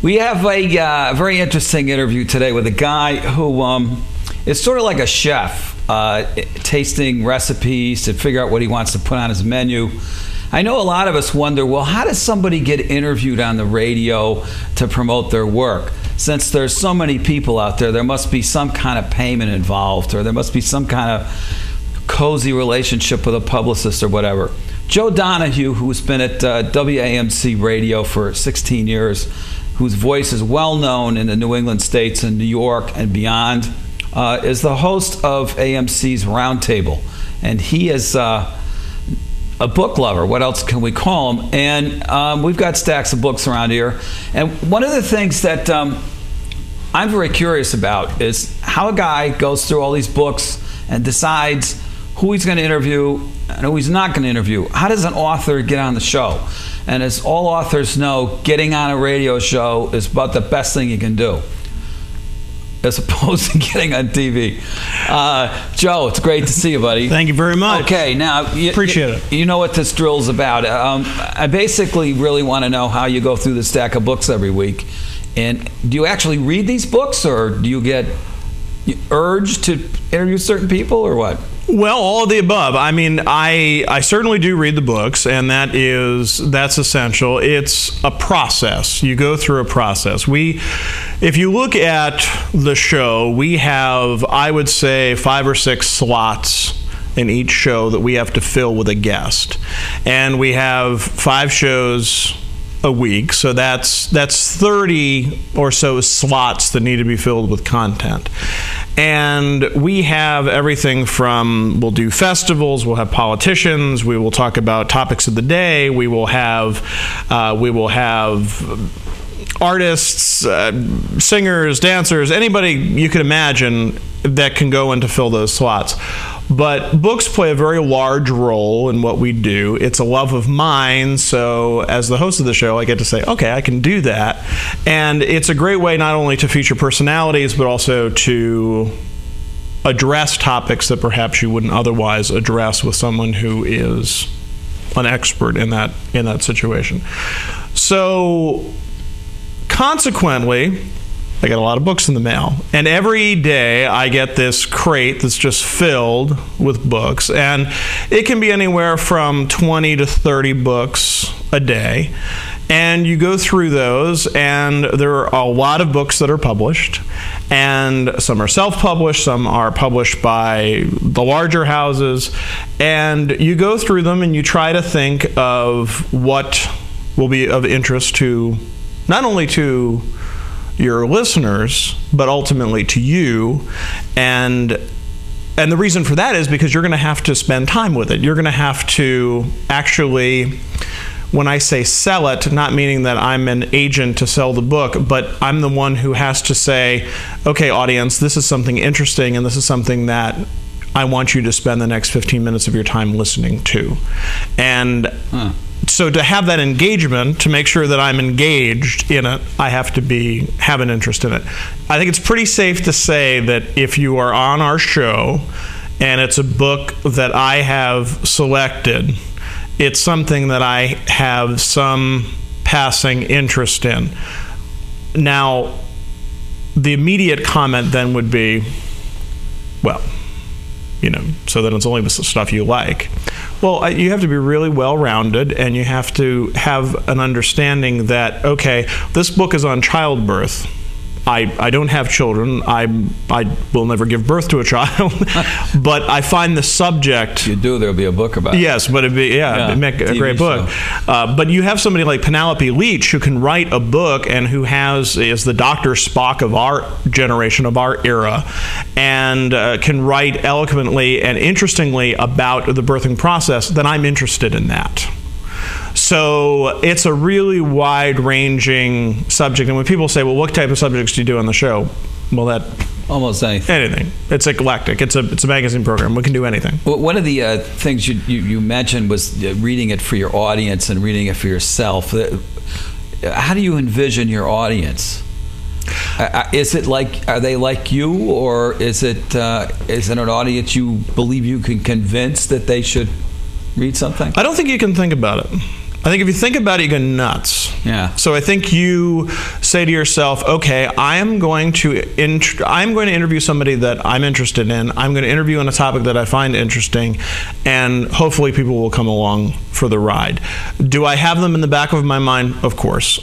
We have a very interesting interview today with a guy who is sort of like a chef, tasting recipes to figure out what he wants to put on his menu. I know a lot of us wonder, well, how does somebody get interviewed on the radio to promote their work? Since there's so many people out there, there must be some kind of payment involved, or there must be some kind of cozy relationship with a publicist or whatever. Joe Donahue, who's been at WAMC radio for 16 years, whose voice is well known in the New England states and New York and beyond, is the host of AMC's Roundtable. And he is a book lover. What else can we call him? And we've got stacks of books around here. And one of the things that I'm very curious about is how a guy goes through all these books and decides who he's going to interview and who he's not going to interview. How does an author get on the show? And as all authors know, getting on a radio show is about the best thing you can do, as opposed to getting on TV. Joe, it's great to see you, buddy. Thank you very much. Okay, now, appreciate it. You know what this drill's about. I basically really want to know how you go through the stack of books every week. And do you actually read these books, or do you get urged to interview certain people, or what? Well, all of the above. I mean, I certainly do read the books, and that's essential. It's a process. You go through a process. If you look at the show, we have, I would say, 5 or 6 slots in each show that we have to fill with a guest. And we have 5 shows a week, so that's 30 or so slots that need to be filled with content. And we have everything from, we'll do festivals, we'll have politicians, we will talk about topics of the day, we will have artists, singers, dancers, anybody you could imagine that can go in to fill those slots. But books play a very large role in what we do. It's a love of mine, so as the host of the show, I get to say, okay, I can do that. And it's a great way not only to feature personalities, but also to address topics that perhaps you wouldn't otherwise address with someone who is an expert in that situation. So consequently, I get a lot of books in the mail, and every day I get this crate that's just filled with books, and it can be anywhere from 20 to 30 books a day. And you go through those, and there are a lot of books that are published, and some are self-published, some are published by the larger houses, and you go through them and you try to think of what will be of interest to, not only to your listeners, but ultimately to you. And the reason for that is because you're going to have to spend time with it. You're going to have to actually, when I say sell it, not meaning that I'm an agent to sell the book, but I'm the one who has to say, okay, audience, this is something interesting, and this is something that I want you to spend the next 15 minutes of your time listening to. And so to have that engagement, to make sure that I'm engaged in it, I have to have an interest in it. I think it's pretty safe to say that if you are on our show and it's a book that I have selected, it's something that I have some passing interest in. Now, the immediate comment then would be, well, so then it's only the stuff you like. Well, you have to be really well-rounded, and you have to have an understanding that, okay, this book is on childbirth. I don't have children. I will never give birth to a child, but I find the subject. You do. There'll be a book about it. Yes, but it'd make a great book. But you have somebody like Penelope Leach who can write a book and who is the Dr. Spock of our generation, of our era, and can write eloquently and interestingly about the birthing process. Then I'm interested in that. So it's a really wide-ranging subject. And when people say, well, what type of subjects do you do on the show? Well, that... Almost anything. Anything. It's eclectic. It's a magazine program. We can do anything. Well, one of the things you mentioned was reading it for your audience and reading it for yourself. How do you envision your audience? Is it like, are they like you, or is it an audience you believe you can convince that they should read something? I don't think you can think about it. I think if you think about it, you go nuts. Yeah. So I think you say to yourself, okay, I'm going to interview somebody that I'm interested in. I'm going to interview on a topic that I find interesting, and hopefully people will come along for the ride. Do I have them in the back of my mind? Of course.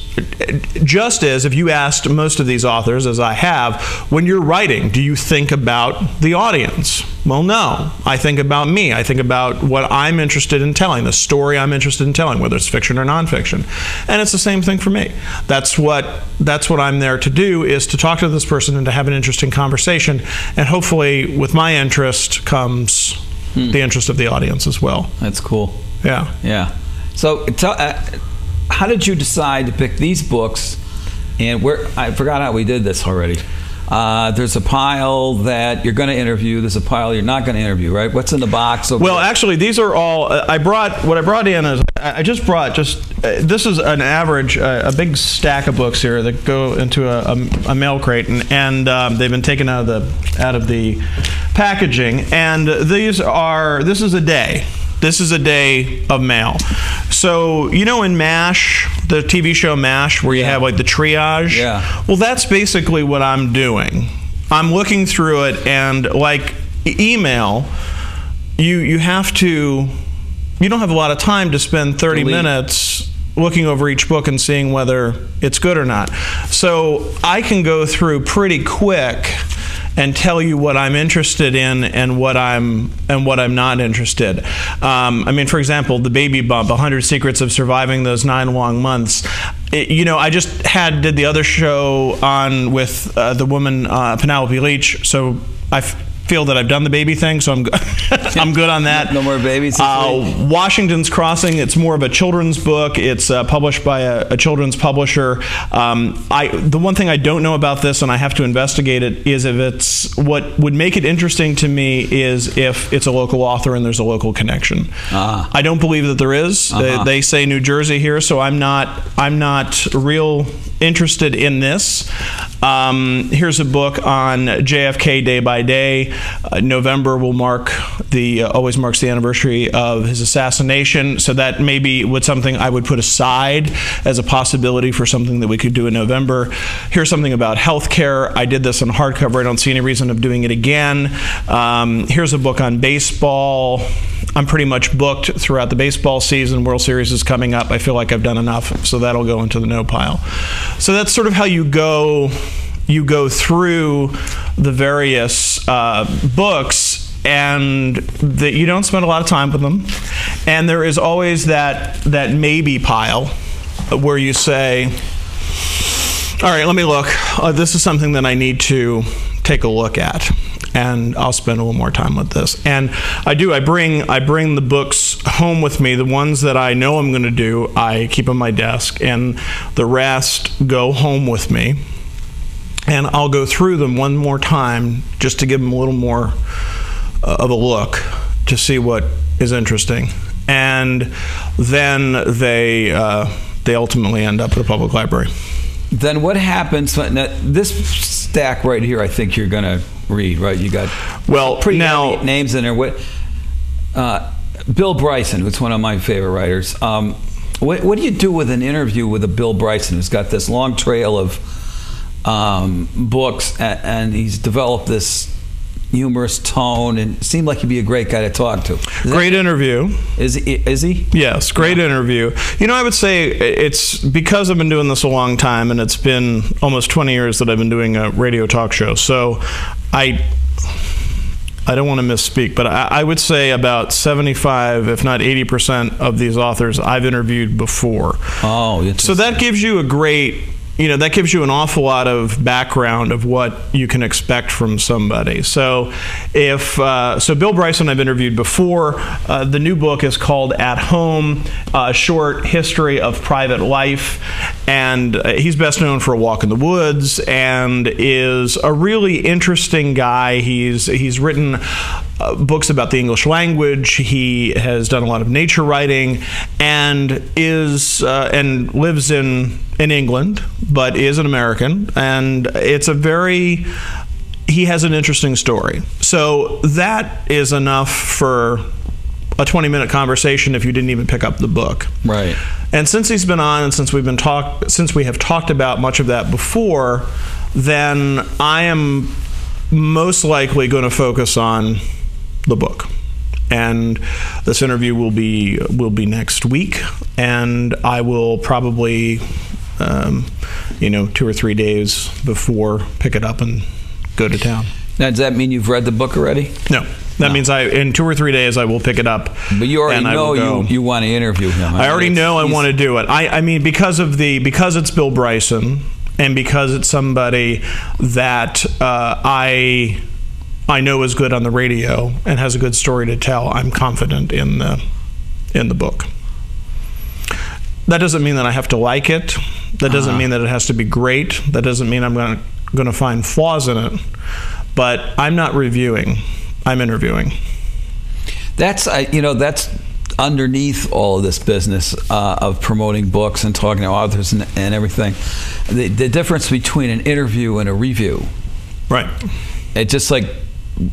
Just as if you asked most of these authors, as I have, when you're writing, do you think about the audience? Well, no. I think about me. I think about what I'm interested in telling, the story I'm interested in telling, whether it's fiction or nonfiction. And it's the same thing for me. That's what I'm there to do, is to talk to this person and to have an interesting conversation. And hopefully with my interest comes the interest of the audience as well. That's cool. Yeah. Yeah. So how did you decide to pick these books? And I forgot how we did this already. There's a pile that you're going to interview. There's a pile you're not going to interview, right? What's in the box? Well, actually, these are all. What I brought in is I just brought this is an average, a big stack of books here that go into a mail crate, and they've been taken out of the packaging. And this is a day. This is a day of mail. So, you know in MASH, the TV show MASH, where you have like the triage? Yeah. Well, that's basically what I'm doing. I'm looking through it, and like email, you don't have a lot of time to spend 30 minutes looking over each book and seeing whether it's good or not. So I can go through pretty quick and tell you what I'm interested in and what I'm not interested. I mean, for example, the baby bump, 100 Secrets of Surviving Those 9 Long Months. I just did the other show on with the woman Penelope Leach, so I feel that I've done the baby thing, so I'm good on that. No more babies. Washington's Crossing. It's more of a children's book. It's published by a children's publisher. The one thing I don't know about this, and I have to investigate it, is if it's what would make it interesting to me is if it's a local author and there's a local connection. I don't believe that there is. They say New Jersey here, so I'm not real interested in this. Here's a book on JFK day by day. November will always marks the anniversary of his assassination, so that maybe was something I would put aside as a possibility for something that we could do in November. Here's something about healthcare. I did this on hardcover. I don't see any reason of doing it again. Here's a book on baseball. I'm pretty much booked throughout the baseball season. World Series is coming up. I feel like I've done enough, so that'll go into the no pile. So that's sort of how you go through the various books, and that you don't spend a lot of time with them. And there is always that maybe pile where you say, all right, let me look. This is something that I need to take a look at, and I'll spend a little more time with this. And I bring the books home with me. The ones that I know I'm going to do, I keep on my desk, and the rest go home with me. And I'll go through them one more time just to give them a little more of a look to see what is interesting. And then they ultimately end up at a public library. Then what happens when this stack right here? I think you're going to read, right? You got pretty heavy names in there. Bill Bryson, who's one of my favorite writers. What do you do with an interview with a Bill Bryson who's got this long trail of books, and he's developed this humorous tone, and seemed like he'd be a great guy to talk to? Great interview. Is he? Yes, great interview. I would say it's because I've been doing this a long time, and it's been almost 20 years that I've been doing a radio talk show. So I don't want to misspeak, but I would say about 75, if not 80% of these authors I've interviewed before. Oh, so that gives you that gives you an awful lot of background of what you can expect from somebody. So so Bill Bryson I've interviewed before. The new book is called At Home, A Short History of Private Life. And he's best known for A Walk in the Woods, and is a really interesting guy. He's written books about the English language. He has done a lot of nature writing, and lives in England, but is an American. And he has an interesting story. So that is enough for a 20-minute conversation if you didn't even pick up the book. Right. And since he's been on, and since we have talked about much of that before, then I am most likely going to focus on the book. And this interview will be next week, and I will probably 2 or 3 days before pick it up and go to town. Now, does that mean you've read the book already? No. That means in 2 or 3 days I will pick it up. But you already know you want to interview him. I already know I want to do it. I mean, because it's Bill Bryson, and because it's somebody that I know is good on the radio and has a good story to tell, I'm confident in the book. That doesn't mean that I have to like it. That doesn't mean that it has to be great. That doesn't mean I'm going to find flaws in it. But I'm not reviewing. I'm interviewing. That's that's underneath all of this business of promoting books and talking to authors and everything. The difference between an interview and a review. Right. It's just like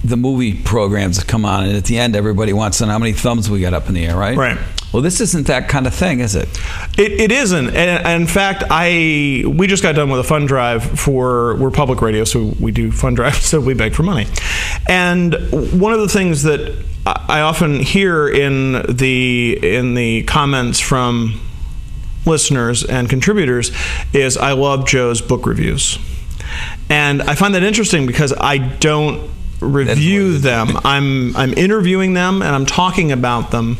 the movie programs that come on, and at the end everybody wants to know how many thumbs we got up in the air, right? Right. Well, this isn't that kind of thing, is it? It isn't. And in fact, we just got done with a fund drive we're public radio, so we do fund drives, so we beg for money. And one of the things that I often hear in the comments from listeners and contributors is, I love Joe's book reviews. And I find that interesting because I don't review them. I'm interviewing them and I'm talking about them.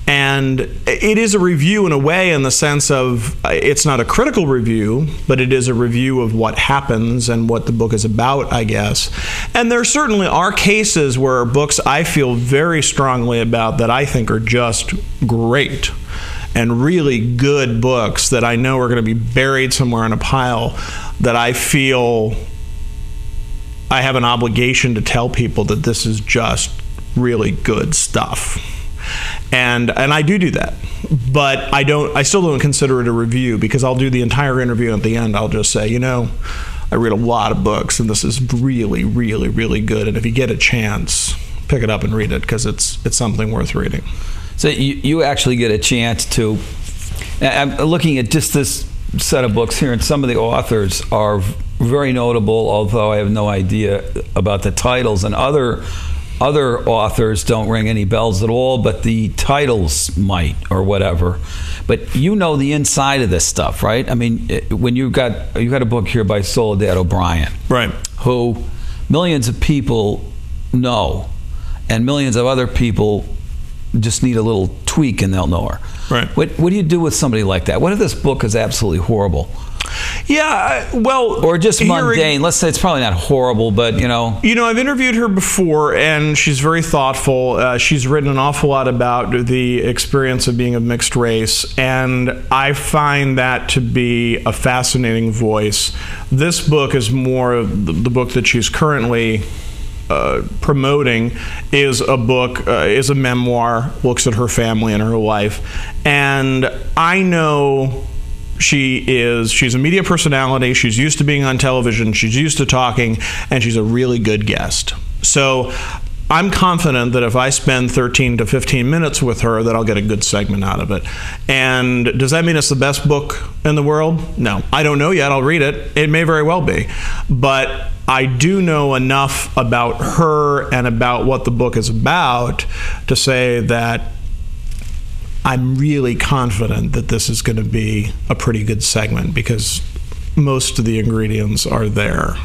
And it is a review in a way, in the sense of it's not a critical review, but it is a review of what happens and what the book is about, I guess. And there certainly are cases where books I feel very strongly about that I think are just great and really good books that I know are going to be buried somewhere in a pile, that I feel I have an obligation to tell people that this is just really good stuff. And I do that, but I still don't consider it a review, because I'll do the entire interview, and at the end I'll just say, I read a lot of books and this is really, really, really good, and if you get a chance, pick it up and read it, because it's something worth reading. So you actually get a chance to, I'm looking at just this set of books here, and some of the authors are very notable, although I have no idea about the titles, and other authors don't ring any bells at all, but the titles might, or whatever. But you know the inside of this stuff, right? I mean, when you got a book here by Soledad O'Brien, right, who millions of people know, and millions of other people just need a little tweak and they'll know her. Right. What do you do with somebody like that? What if this book is absolutely horrible? Yeah, well... Or just mundane. Let's say it's probably not horrible, but, I've interviewed her before, and she's very thoughtful. She's written an awful lot about the experience of being of mixed race, and I find that to be a fascinating voice. This book is more of the book that she's currently promoting is a memoir, looks at her family and her life. And I know she's a media personality, she's used to being on television, she's used to talking, and she's a really good guest. So I'm confident that if I spend 13 to 15 minutes with her, that I'll get a good segment out of it. And does that mean it's the best book in the world? No. I don't know yet. I'll read it. It may very well be. But I do know enough about her and about what the book is about to say that I'm really confident that this is going to be a pretty good segment, because most of the ingredients are there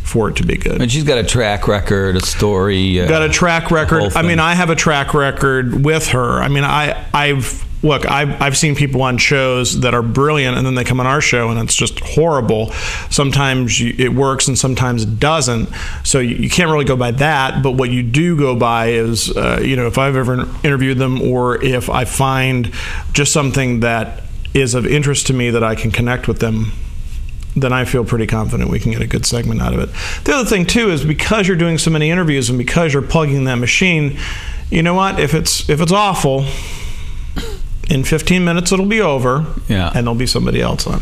for it to be good. And she's got a track record, a story. Got a track record. I mean, I have a track record with her. I mean, I've seen people on shows that are brilliant, and then they come on our show and it's just horrible. Sometimes it works and sometimes it doesn't. So you can't really go by that. But what you do go by is, if I've ever interviewed them, or if I find just something that is of interest to me that I can connect with them, then I feel pretty confident we can get a good segment out of it. The other thing too is, because you're doing so many interviews and because you're plugging that machine, you know what? If it's awful, in 15 minutes it'll be over, and there'll be somebody else on.